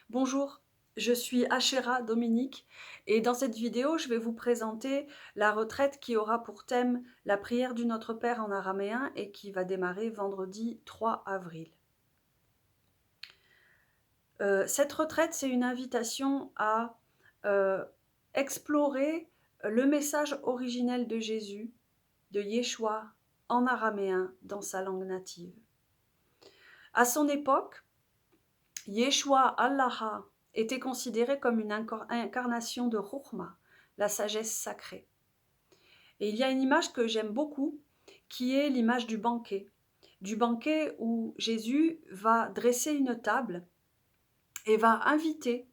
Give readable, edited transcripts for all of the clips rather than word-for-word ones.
Bonjour, je suis Achera Dominique et dans cette vidéo, je vais vous présenter la retraite qui aura pour thème la prière du Notre Père en araméen et qui va démarrer vendredi 3 avril. Cette retraite, c'est une invitation à explorer le message originel de Jésus, de Yeshua, en araméen, dans sa langue native. À son époque, Yeshua Allah était considéré comme une incarnation de Chokhmah, la sagesse sacrée. Et il y a une image que j'aime beaucoup, qui est l'image du banquet où Jésus va dresser une table et va inviter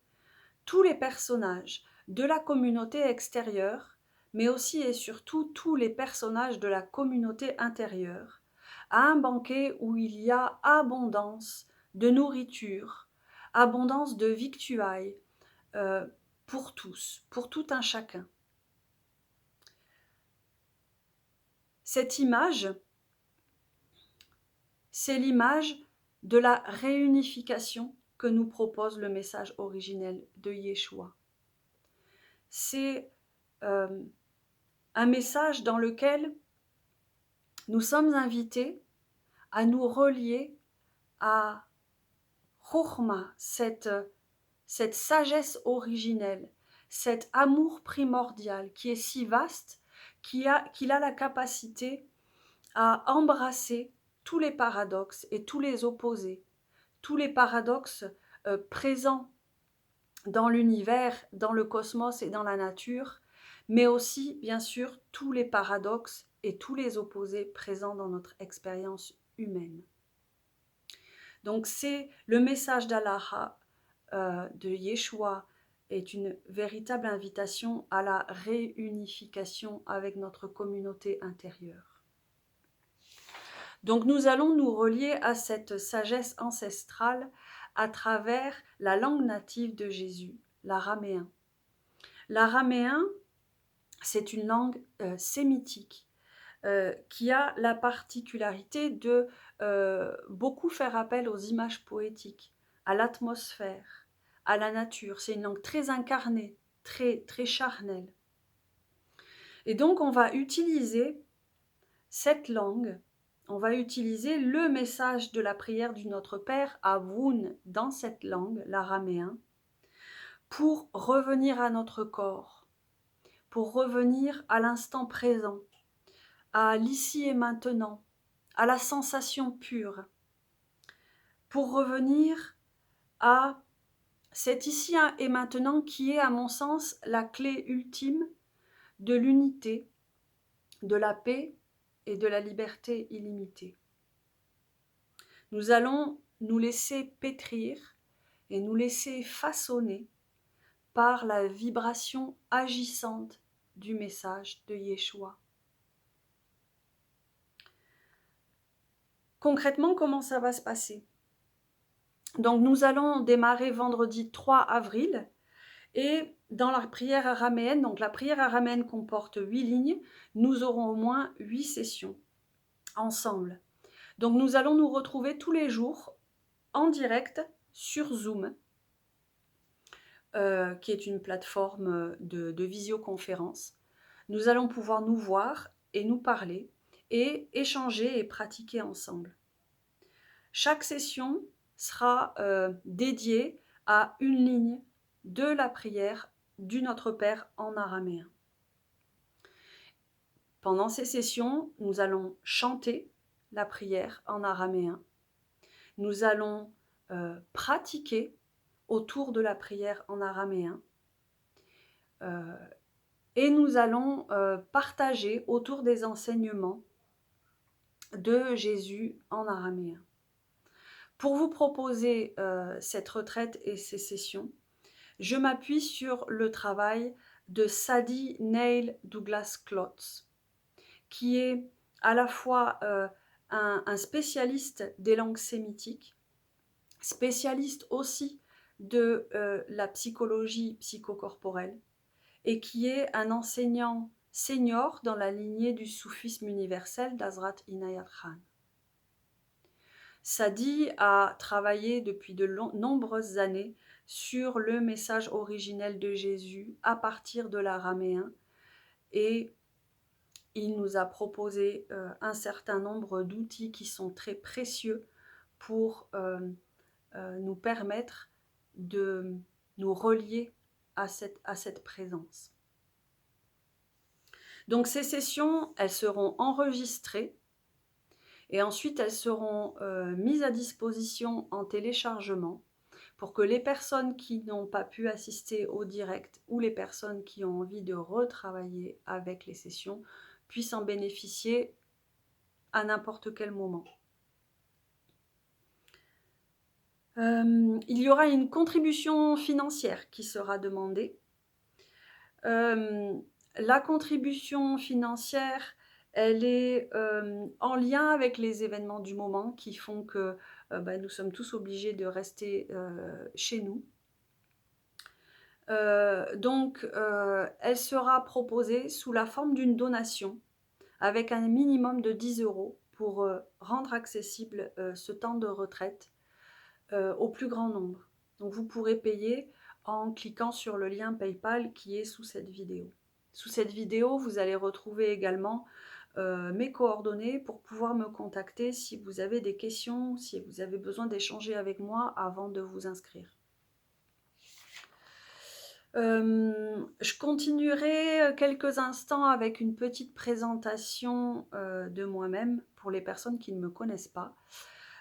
tous les personnages de la communauté extérieure, mais aussi et surtout tous les personnages de la communauté intérieure, à un banquet où il y a abondance de nourriture, abondance de victuailles pour tous, pour tout un chacun. Cette image, c'est l'image de la réunification que nous propose le message originel de Yeshua. C'est un message dans lequel nous sommes invités à nous relier à Chokhmah, cette sagesse originelle, cet amour primordial qui est si vaste qu'il a la capacité à embrasser tous les paradoxes et tous les opposés, tous les paradoxes présents dans l'univers, dans le cosmos et dans la nature, mais aussi, bien sûr, tous les paradoxes et tous les opposés présents dans notre expérience humaine. Donc c'est le message d'Allah, de Yeshua, est une véritable invitation à la réunification avec notre communauté intérieure. Donc nous allons nous relier à cette sagesse ancestrale à travers la langue native de Jésus, l'araméen. L'araméen, c'est une langue sémitique qui a la particularité de beaucoup faire appel aux images poétiques, à l'atmosphère, à la nature. C'est une langue très incarnée, très, très charnelle. Et donc on va utiliser cette langue, on va utiliser le message de la prière du Notre Père à Voun dans cette langue, l'araméen, pour revenir à notre corps, pour revenir à l'instant présent, à l'ici et maintenant, à la sensation pure, pour revenir à cet ici et maintenant qui est, à mon sens, la clé ultime de l'unité, de la paix et de la liberté illimitée. Nous allons nous laisser pétrir et nous laisser façonner par la vibration agissante du message de Yeshua. Concrètement, comment ça va se passer ? Donc nous allons démarrer vendredi 3 avril et dans la prière araméenne, donc la prière araméenne comporte 8 lignes, nous aurons au moins 8 sessions ensemble. Donc nous allons nous retrouver tous les jours en direct sur Zoom, qui est une plateforme de visioconférence. Nous allons pouvoir nous voir et nous parler et échanger et pratiquer ensemble. Chaque session sera dédiée à une ligne de la prière du Notre Père en araméen. Pendant ces sessions, nous allons chanter la prière en araméen. Nous allons pratiquer autour de la prière en araméen. Et nous allons partager autour des enseignements de Jésus en araméen. Pour vous proposer cette retraite et ces sessions, je m'appuie sur le travail de Sadi Neil Douglas Klotz, qui est à la fois un spécialiste des langues sémitiques, spécialiste aussi de la psychologie psychocorporelle, et qui est un enseignant senior dans la lignée du soufisme universel d'Hazrat Inayat Khan. Sadi a travaillé depuis de nombreuses années sur le message originel de Jésus à partir de l'araméen et il nous a proposé un certain nombre d'outils qui sont très précieux pour nous permettre de nous relier à cette présence. Donc ces sessions, elles seront enregistrées et ensuite elles seront mises à disposition en téléchargement pour que les personnes qui n'ont pas pu assister au direct ou les personnes qui ont envie de retravailler avec les sessions puissent en bénéficier à n'importe quel moment. Il y aura une contribution financière qui sera demandée. La contribution financière, elle est en lien avec les événements du moment qui font que nous sommes tous obligés de rester chez nous. Donc, elle sera proposée sous la forme d'une donation avec un minimum de 10 € pour rendre accessible ce temps de retraite au plus grand nombre. Donc vous pourrez payer en cliquant sur le lien PayPal qui est sous cette vidéo. Sous cette vidéo, vous allez retrouver également mes coordonnées pour pouvoir me contacter si vous avez des questions, si vous avez besoin d'échanger avec moi avant de vous inscrire. Je continuerai quelques instants avec une petite présentation de moi-même pour les personnes qui ne me connaissent pas.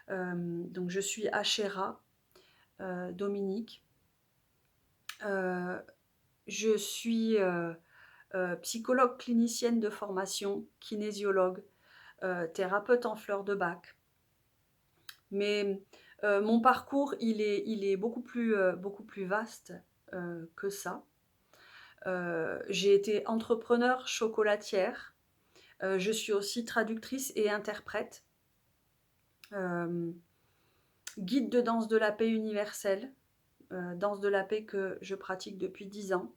Donc je suis Ashéra Dominique. Je suis psychologue clinicienne de formation, kinésiologue, thérapeute en fleurs de bac. Mais mon parcours, il est beaucoup plus vaste que ça. J'ai été entrepreneur chocolatière. Je suis aussi traductrice et interprète. Guide de danse de la paix universelle. Danse de la paix que je pratique depuis 10 ans.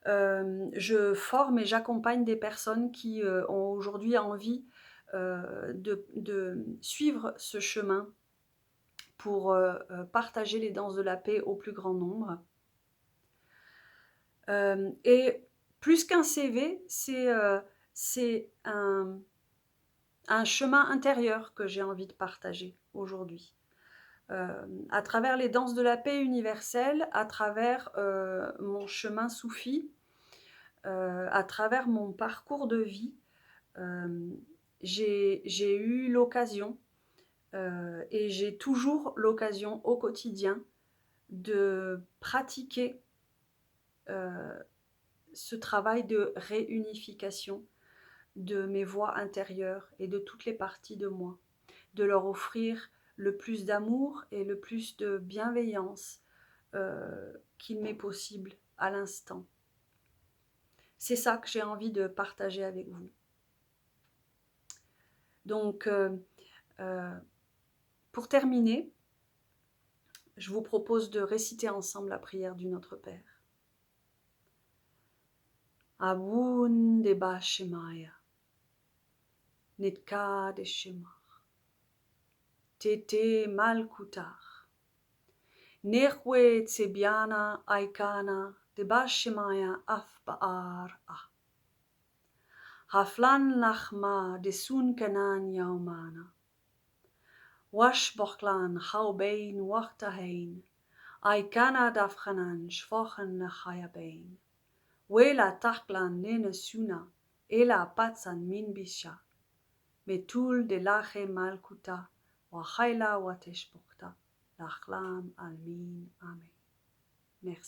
Je forme et j'accompagne des personnes qui ont aujourd'hui envie de suivre ce chemin pour partager les danses de la paix au plus grand nombre. Et plus qu'un CV, c'est un chemin intérieur que j'ai envie de partager aujourd'hui. À travers les danses de la paix universelle, à travers mon chemin soufi, à travers mon parcours de vie, j'ai eu l'occasion et j'ai toujours l'occasion au quotidien de pratiquer ce travail de réunification de mes voix intérieures et de toutes les parties de moi, de leur offrir le plus d'amour et le plus de bienveillance qu'il m'est possible à l'instant. C'est ça que j'ai envie de partager avec vous. Donc, pour terminer, je vous propose de réciter ensemble la prière du Notre Père. Abun deba shemaya, netka de shemach, tete malkutar, nechwe tsebiana aikana deba shemaya af baar ah. Haflan lachma de sun kanan yaumana, wash bochlan haubein wachtahein, aikana dafchanan schwochen nachayabein. Wela taklan nene suna, ela patsan min bisha, metul de lache malkuta, wahaila wateshbukta, lachlam almin, amen. Merci.